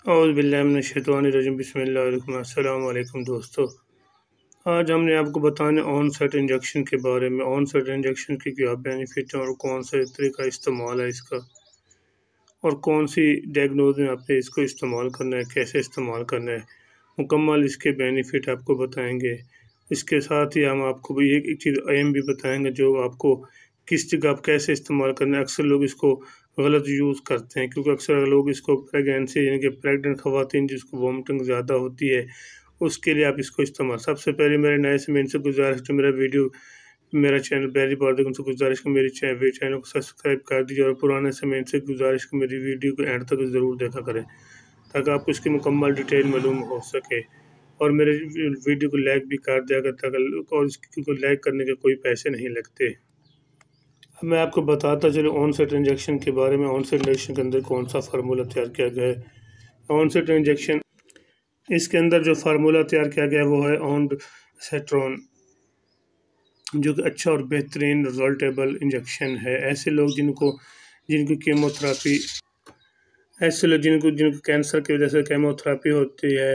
اعوذ باللہ من الشیطان الرجیم بسم اللہ الرحمن السلام علیکم دوستو۔ آج ہم نے آپ کو بتانا آن سیٹ انجیکشن کے بارے میں، آن سیٹ انجیکشن کی کیا بینیفٹ ہیں اور کون سا طریقہ استعمال ہے اس کا، اور کون سی ڈائگنوز میں آپ نے اس کو استعمال کرنا ہے، کیسے استعمال کرنا ہے، مکمل اس کے بینیفٹ آپ کو بتائیں گے۔ اس کے ساتھ ہی ہم آپ کو بھی ایک چیز اہم بھی بتائیں گے جو آپ کو کس جگہ کیسے استعمال کرنا ہے۔ اکثر لوگ اس کو غلط یوز کرتے ہیں کیونکہ اکثر لوگ اس کو پریگنینسی یعنی کہ پریگننٹ خواتین جس کو وامٹنگ زیادہ ہوتی ہے اس کے لیے آپ اس کو استعمال۔ سب سے پہلے میرے نئے سامعین سے گزارش جو میرا چینل پہلی بار دیکھیں ان سے گزارش کہ میری چینل کو سبسکرائب کر دیجیے، اور پرانے سامعین سے گزارش کہ میری ویڈیو کو اینڈ تک ضرور دیکھا کریں تاکہ آپ کو اس کی مکمل ڈیٹیل معلوم ہو سکے، اور میرے ویڈیو کو لائک بھی کر دیا تاکہ، اور اس کو لائک کرنے کے کوئی پیسے نہیں لگتے۔ میں آپ کو بتاتا چلوں آن سیٹ انجیکشن کے بارے میں۔ آن سیٹ انجیکشن کے اندر کون سا فارمولہ تیار کیا گیا ہے۔ آن سیٹ انجیکشن، اس کے اندر جو فارمولہ تیار کیا گیا ہے وہ ہے اونڈسٹرون، جو کہ اچھا اور بہترین ریزلٹیبل انجیکشن ہے۔ ایسے لوگ جن کو کیمو تھراپی، ایسے لوگ جن کو کینسر کی وجہ سے کیمو تھراپی ہوتی ہے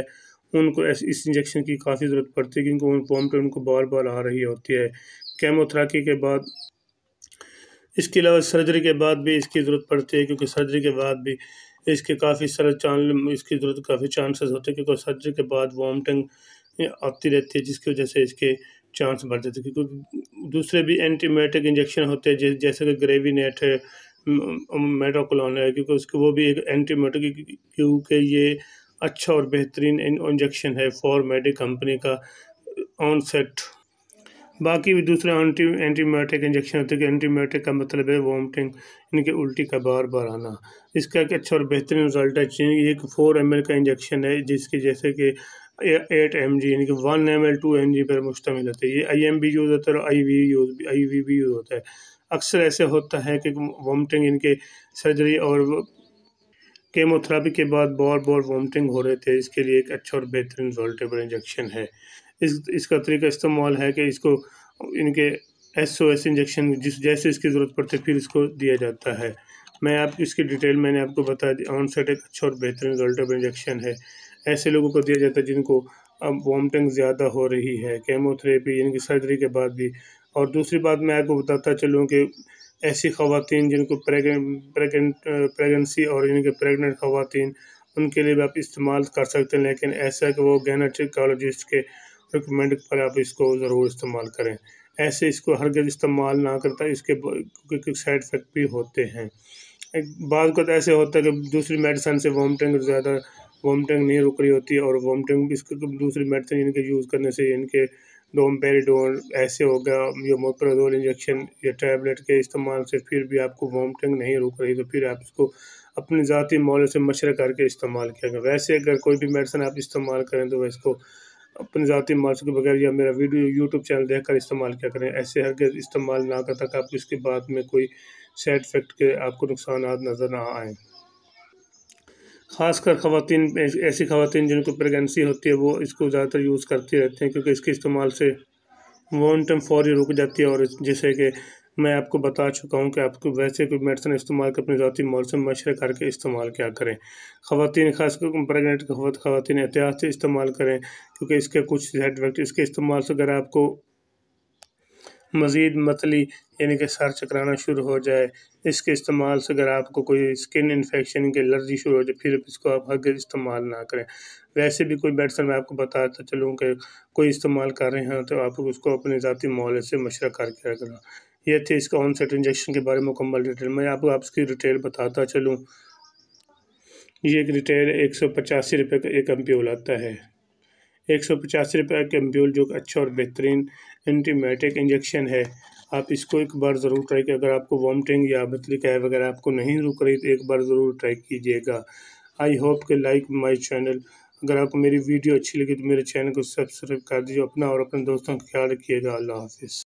ان کو اس انجیکشن کی کافی ضرورت پڑتی ہے کیونکہ وامٹنگ ان کو بار بار آ رہی ہوتی ہے کیمو تھراپی کے بعد۔ اس کے علاوہ سرجری کے بعد بھی اس کی ضرورت پڑتی ہے کیونکہ سرجری کے بعد بھی اس کی ضرورت کافی چانسز ہوتے ہیں کیونکہ سرجری کے بعد وامٹنگ آتی رہتی ہے جس کی وجہ سے اس کے چانس بڑھ جاتے ہیں۔ کیونکہ دوسرے بھی اینٹی میٹک انجیکشن ہوتے ہیں جیسے کہ گریوی نیٹ ہے، میٹاکولون ہے، کیونکہ وہ بھی ایک اینٹی میٹک، کیونکہ یہ اچھا اور بہترین انجیکشن ہے فارمیڈی کمپنی کا آن سیٹ۔ باقی بھی دوسرے اینٹی میٹک انجیکشن ہوتے ہیں کہ اینٹی میٹک کا مطلب ہے وامٹنگ ان کے الٹی کا بار بار آنا۔ اس کا ایک اچھا اور بہترین رزلٹ ہے۔ یہ ایک 4 ml کا انجیکشن ہے جس کی جیسے کہ 8 mg یعنی کہ 1 ml 2 mg پر مشتمل ہوتا ہے۔ یہ IM بھی یوز ہوتا ہے اور IV بھی یوز ہوتا ہے۔ اکثر ایسے ہوتا ہے کہ وامٹنگ ان کے سرجری اور کیمو تھراپی کے بعد بار بار وامٹنگ ہو رہے تھے، اس کے لیے ایک اچھا اور بہترین ریزلٹیبل انجیکشن ہے۔ اس کا طریقہ استعمال ہے کہ اس کو ان کے SOS انجیکشن جیسے اس کی ضرورت پڑتی ہے پھر اس کو دیا جاتا ہے۔ میں آپ اس کی ڈیٹیل میں نے آپ کو بتا دی۔ آن سیٹ ایک اچھا اور بہترین ریزلٹیبل انجیکشن ہے، ایسے لوگوں کو دیا جاتا ہے جن کو اب وامٹنگ زیادہ ہو رہی ہے کیمو تھراپی یعنی کہ سرجری کے بعد بھی۔ اور دوسری بات میں آپ کو بتاتا چلوں کہ ایسی خواتین جن کو پریگننسی اور یعنی کہ پریگننٹ خواتین ان کے لیے بھی آپ استعمال کر سکتے ہیں، لیکن ایسا ہے کہ وہ گائنیکولوجسٹ کے ریکمینڈ پر آپ اس کو ضرور استعمال کریں۔ ایسے اس کو ہرگز استعمال نہ کرتا، اس کے کچھ سائڈ افیکٹ بھی ہوتے ہیں۔ بعض اوقات ایسے ہوتا ہے کہ دوسری میڈیسن سے وامٹنگ نہیں رک رہی ہوتی ہے، اور وامٹنگ اس کو دوسری میڈیسن ان کے یوز کرنے سے ان کے ڈومپیریڈون ایسے ہو گیا یا موپرازول انجیکشن یا ٹیبلٹ کے استعمال سے پھر بھی آپ کو وامٹنگ نہیں رک رہی تو پھر آپ اس کو اپنی ذاتی مولے سے مشورہ کر کے استعمال کیا گیا۔ ویسے اگر کوئی بھی میڈیسن آپ استعمال کریں تو اس کو اپنی ذاتی مشورے کے بغیر یا میرا ویڈیو یوٹیوب چینل دیکھ کر استعمال کیا کریں۔ ایسے ہرگز استعمال نہ کرتا کہ آپ اس کے بعد میں کوئی سائڈ افیکٹ کے آپ کو نقصانات نظر نہ آئیں۔ خاص کر ایسی خواتین جن کو پریگننسی ہوتی ہے وہ اس کو زیادہ تر یوز کرتی رہتے ہیں کیونکہ اس کے استعمال سے وامٹنگ فوری رک جاتی ہے، اور جیسے کہ میں آپ کو بتا چکا ہوں کہ آپ کو ویسے کوئی میڈیسن استعمال کر اپنی ذاتی مول سے مشورہ کر کے استعمال کیا کریں۔ خواتین خاص کر پریگننٹ خواتین احتیاط سے استعمال کریں کیونکہ اس کے کچھ سائڈ افیکٹ، اس کے استعمال سے اگر آپ کو مزید متلی یعنی کہ سر چکرانا شروع ہو جائے، اس کے استعمال سے اگر آپ کو کوئی اسکن انفیکشن کی الرجی شروع ہو جائے پھر اس کو آپ ہرگز استعمال نہ کریں۔ ویسے بھی کوئی میڈیسن میں آپ کو بتاتا چلوں کہ کوئی استعمال کر رہے ہیں تو آپ اس کو اپنے ذاتی معالجے سے مشورہ کر کے رکھنا۔ یہ تھے اس کا آن سیٹ انجیکشن کے بارے میں مکمل ڈیٹیل۔ میں آپ کو اس کی ڈیٹیل بتاتا چلوں۔ یہ ایک ڈیٹیل 185 روپے کا ایک ایمپیول آتا ہے، 185 روپے کا ایمپیول جو اچھا اور بہترین اینٹی میٹک انجیکشن ہے۔ آپ اس کو ایک بار ضرور ٹرائی کریں۔ اگر آپ کو وامٹنگ یا متلی کیف وغیرہ آپ کو نہیں رک رہی تو ایک بار ضرور ٹرائی کیجیے گا۔ آئی ہوپ کہ لائک مائی چینل۔ اگر آپ کو میری ویڈیو اچھی لگی تو میرے چینل کو سبسکرائب کر دیجیے، اپنا اور اپنے دوستوں کا خیال رکھیے گا۔ اللہ حافظ۔